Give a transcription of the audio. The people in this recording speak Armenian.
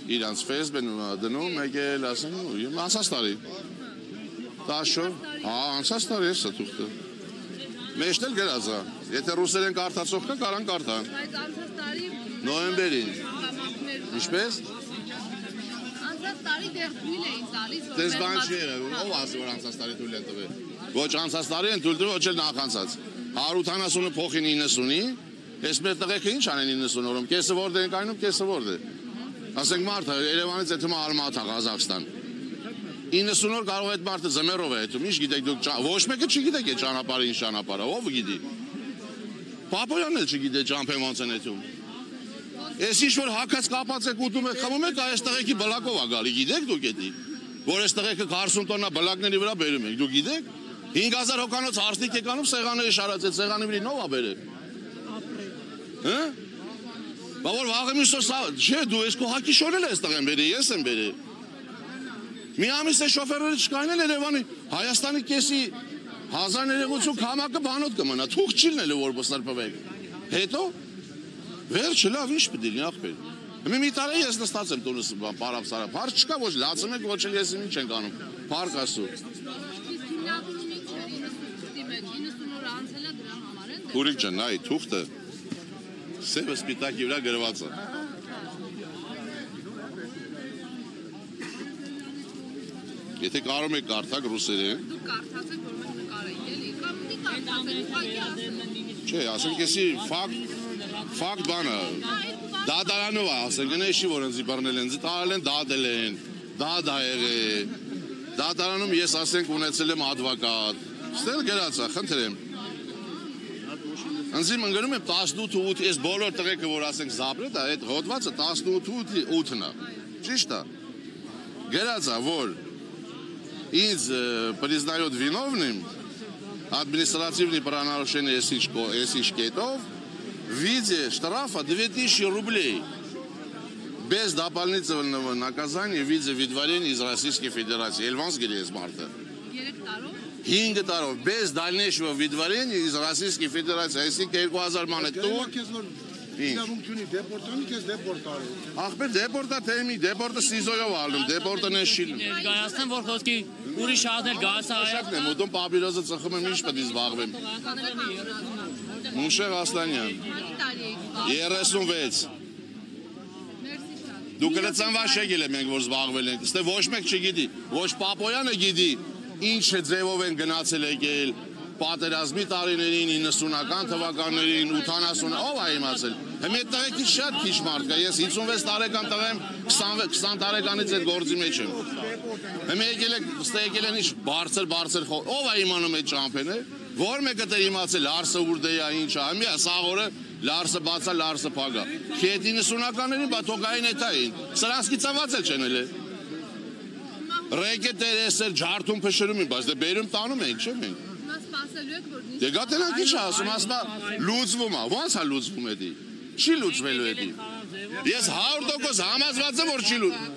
իրանց Facebook-ն դնում, եկել ասեն, անցած տարի։ Տաշո, անցած տարի է սա թուղթը։ Մեջն էլ գրած է։ Եթե ռուսերեն կարդացող կա, կարան կարդան։ Բայց անցած տարի նոյեմբերին։ Ինչպես։ Անցած տարի դեռ թույլ էին տալիս, որ Դες բան չի եղել, ով ասի որ անցած տարի թույլ են տվել։ Ոչ անցած տարի են թույլ տվել, ոչ էլ նախանցած։ 180-ը փոխին 90-ի, այս մեր տղեկը ինչ անեն 90 օրում, կեսը որդ են կայնում, կեսը որդ է։ Ասենք մարդը Երևանից է թվում Ալմատա, Ղազախստան։ 90 օր կարող է այդ մարդը ձմեռով է հետում, ինչ գիտեք դուք, ոչ մեկը չգիտեք այդ ճանապարհը ինչ ճանապարհ է, ով գիտի։ Պապոյանն էլ չգիտե ճամփեն ոնց են հետում։ Այս ինչ որ հակած կապած եք ուտում եք խմում եք, այս տղեկի բլակով է գալի, գիտեք դուք էդի։ Որ այս տղեկը 40 տոննա բլակների վրա բերում եք, դուք գիտեք։ 5000 հոգանոց հարստիկ եք անում, սեղանները շարած, այդ սեղանի վրա նով է բերել։ Հա՞։ Բա որ վաղը միսո սա, չէ, դու ես քո հակի շորել ես տղեն բերի, ես եմ բերի։ Մի ամիս է շոֆերները չկային էլ Երևանի, Հայաստանի կեսի 1000 ներեգություն քամակը բանոտ կմնա, թուղթ չի լինելու որ բսրբվեք։ Հետո վերջը լավ ինչ պետք է լինի ախպեր։ Մի տարի ես նստած եմ տունս պարապ-սարապ, հարց չկա ոչ լացում եք, ոչ էլ ես ինչ ենք անում, փառք ասու։ Ուրիկ ջան, այ թուղթը սևը սպիտակի վրա գրված է։ Եթե կարող եք կարդալ ռուսերեն։ Դուք կարդացեք, որ մենք նկարենք, էլի, կամ դի կարդացեք, ուղղակի ասեք։ Չէ, ասենք էսի ֆակտ բանը։ Դատարանով է, ասենք, նեշի որ ընձի բռնել են, տարել են, դադել են, դադ ա եղել։ Դատարանում ես ասենք ունեցել եմ ադվոկատ։ Ստել գրած է, խնդրեմ։ Ընձի մնգնում եմ 18-8, ես բոլոր տղեկը որ ասենք զաբրետ է, այդ հոդվածը 18-8-ն է։ Ճիշտ է։ Գրած է, որ ինձ признают виновным административное правонарушение если кетов в виде штрафа 2000 рублей без дополнительного наказания в виде выдворения из Российской Федерации. Эльванс грез марта. 5 տարով без дальнейшего выдворения из Российской Федерации. Если 2000 մանետ տու Ախպեր դեպորտա թեմի, դեպորտը սիզոյով ալնում, դեպորտը նեշիլում։ Ներկայացնեմ, որ խոսքի ուրիշ ազներ գաս Շակն եմ ուտում, պապիրոզը ծխում եմ, ինչ պետք է զբաղվեմ։ Մուշեղ Ասլանյան, 36։ Դու կլծան վաշ եկել եմ ենք, որ զբաղվել ենք, ստե ոչ մեկ չգիտի, ոչ պապոյանը գիտի, ինչ ձևով են գնացել եկել, պատերազմի տարիներին, 90-ական թվականներին, 80, ով է իմացել։ Հիմա այդ տղեկի շատ քիչ մարդ կա, ես 56 տարեկան տղա եմ, 20 տարեկանից այդ գործի մեջ եմ։ Հիմա եկել են ինչ բարձր, ով է իմանում այդ ճամփենը, որ մեկը դեռ իմացել Լարսը ուր է, ինչ է, հիմա սաղորը Լարսը բացա, Լարսը փագա։ Քետ 90-ականներին բա թողային էտային, սրանց կիցաված էլ չեն էլ։ Ռեկե տերեսեր ջարդում փշրում են, բայց դե բերում տանում ենք, չէ՞ մենք։ Դե գատենակ ինչ ասում, ասում է լուծվում է, ո՞նց է լուծվում էդի։ Չի լուծվելու էդի։ Ես 100% համոզված եմ որ չի լուծվում։